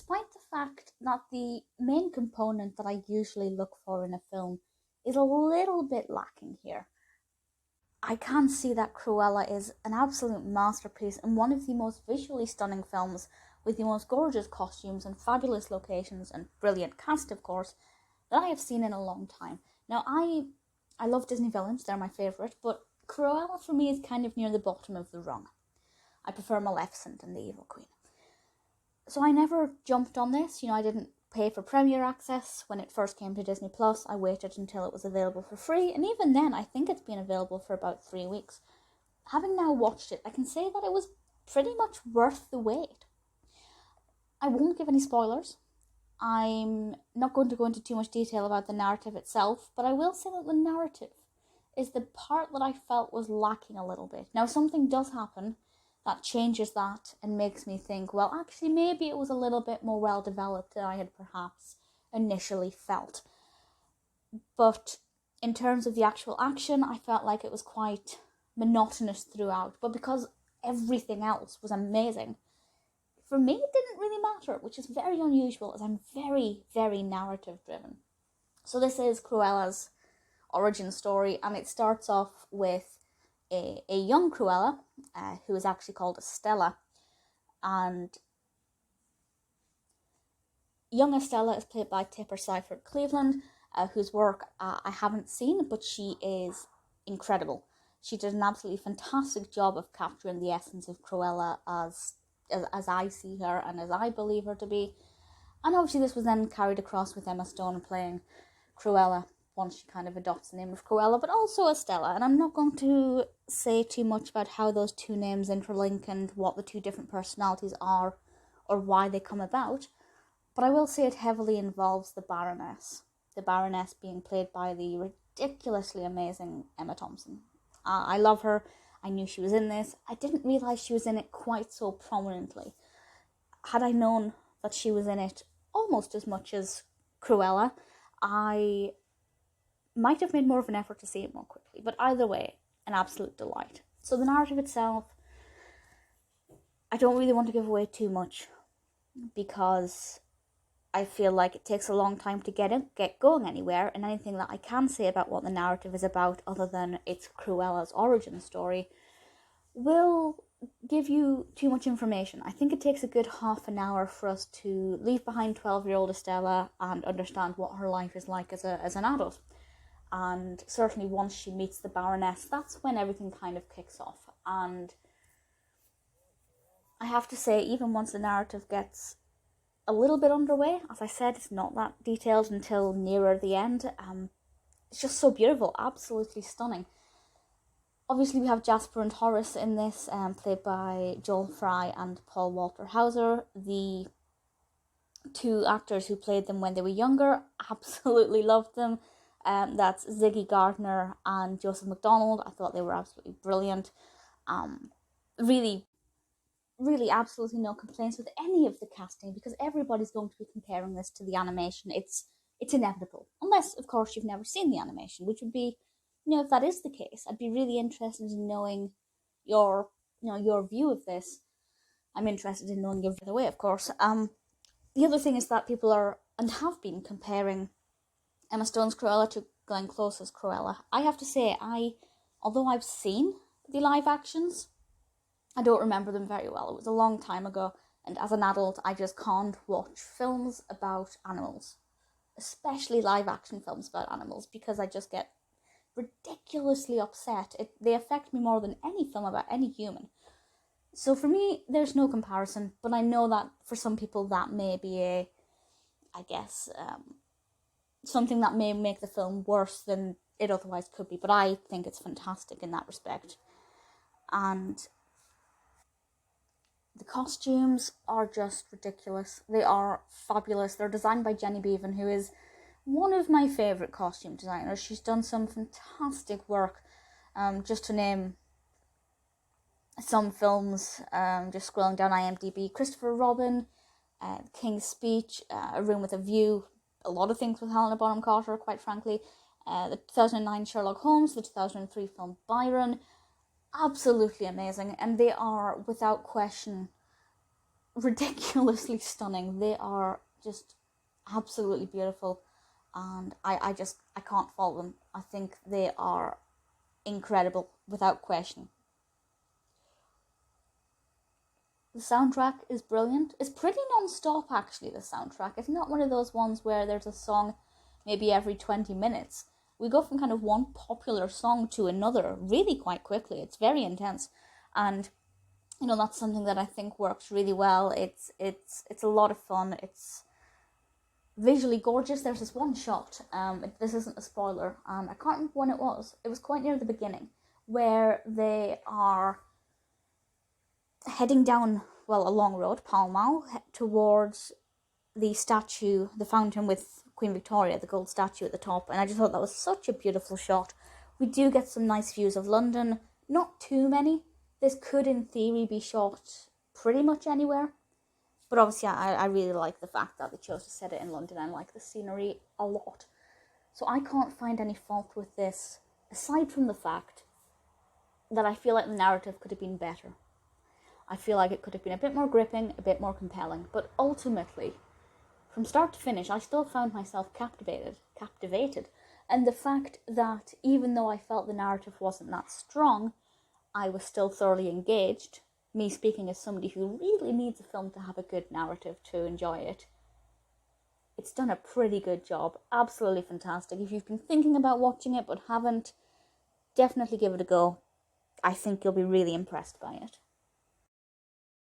despite the fact that the main component that I usually look for in a film is a little bit lacking here. I can see that Cruella is an absolute masterpiece and one of the most visually stunning films, with the most gorgeous costumes and fabulous locations and brilliant cast, of course, that I have seen in a long time. Now, I love Disney villains, they're my favourite, but Cruella for me is kind of near the bottom of the rung. I prefer Maleficent and the Evil Queen. So I never jumped on this, I didn't pay for premiere access when it first came to Disney Plus. I waited until it was available for free, and even then I think it's been available for about 3 weeks. Having now watched it, I can say that it was pretty much worth the wait. I won't give any spoilers. I'm not going to go into too much detail about the narrative itself, but I will say that the narrative is the part that I felt was lacking a little bit. Now, something does happen that changes that and makes me think, well, actually, maybe it was a little bit more well developed than I had perhaps initially felt. But in terms of the actual action, I felt like it was quite monotonous throughout. But because everything else was amazing, for me, it didn't really matter, which is very unusual, as I'm very, very narrative driven. So this is Cruella's origin story, and it starts off with a young Cruella, who is actually called Estella, and young Estella is played by Seifert-Cleveland, whose work I haven't seen, but she is incredible. She did an absolutely fantastic job of capturing the essence of Cruella as I see her and as I believe her to be. And obviously this was then carried across with Emma Stone playing Cruella once she kind of adopts the name of Cruella, but also Estella. And I'm not going to say too much about how those two names interlink and what the two different personalities are or why they come about, but I will say it heavily involves the Baroness. The Baroness being played by the ridiculously amazing Emma Thompson. I love her. I knew she was in this. I didn't realise she was in it quite so prominently. Had I known that she was in it almost as much as Cruella, I might have made more of an effort to see it more quickly. But either way, an absolute delight. So the narrative itself, I don't really want to give away too much because I feel like it takes a long time to get going anywhere, and anything that I can say about what the narrative is about, other than it's Cruella's origin story, will give you too much information. I think it takes a good half an hour for us to leave behind 12-year-old Estella and understand what her life is like as an adult. And certainly once she meets the Baroness, that's when everything kind of kicks off. And I have to say, even once the narrative gets a little bit underway, as I said, it's not that detailed until nearer the end. It's just so beautiful, absolutely stunning. Obviously we have Jasper and Horace in this, played by Joel Fry and Paul Walter Hauser. The two actors who played them when they were younger, absolutely loved them. That's Ziggy Gardner and Joseph MacDonald. I thought they were absolutely brilliant. Really absolutely no complaints with any of the casting, because everybody's going to be comparing this to the animation. It's inevitable, unless of course you've never seen the animation, which would be, if that is the case, I'd be really interested in knowing your view of this. I'm interested in knowing your view the way, of course. The other thing is that people are and have been comparing Emma Stone's Cruella to Glenn Close's Cruella. I have to say, although I've seen the live actions, I don't remember them very well. It was a long time ago, and as an adult, I just can't watch films about animals, especially live action films about animals, because I just get ridiculously upset. They affect me more than any film about any human. So for me, there's no comparison, but I know that for some people that may be something that may make the film worse than it otherwise could be, but I think it's fantastic in that respect. And the costumes are just ridiculous. They are fabulous. They're designed by Jenny Beavan, who is one of my favourite costume designers. She's done some fantastic work, just to name some films, just scrolling down IMDb. Christopher Robin, The King's Speech, A Room with a View, a lot of things with Helena Bonham Carter, quite frankly. The 2009 Sherlock Holmes, the 2003 film Byron. Absolutely amazing, and they are, without question, ridiculously stunning. They are just absolutely beautiful, and I can't fault them. I think they are incredible without question. The soundtrack is brilliant. It's pretty non-stop, actually, the soundtrack. It's not one of those ones where there's a song maybe every 20 minutes. We go from kind of one popular song to another really quite quickly. It's very intense. And, that's something that I think works really well. It's a lot of fun. It's visually gorgeous. There's this one shot, this isn't a spoiler, and I can't remember when it was. It was quite near the beginning, where they are heading down, a long road, Pall Mall, towards the statue, the fountain with Queen Victoria, the gold statue at the top, and I just thought that was such a beautiful shot. We do get some nice views of London, not too many. This could, in theory, be shot pretty much anywhere, but obviously I really like the fact that they chose to set it in London and like the scenery a lot. So I can't find any fault with this, aside from the fact that I feel like the narrative could have been better. I feel like it could have been a bit more gripping, a bit more compelling, but ultimately, from start to finish, I still found myself captivated. And the fact that even though I felt the narrative wasn't that strong, I was still thoroughly engaged. Me speaking as somebody who really needs a film to have a good narrative to enjoy it. It's done a pretty good job. Absolutely fantastic. If you've been thinking about watching it but haven't, definitely give it a go. I think you'll be really impressed by it.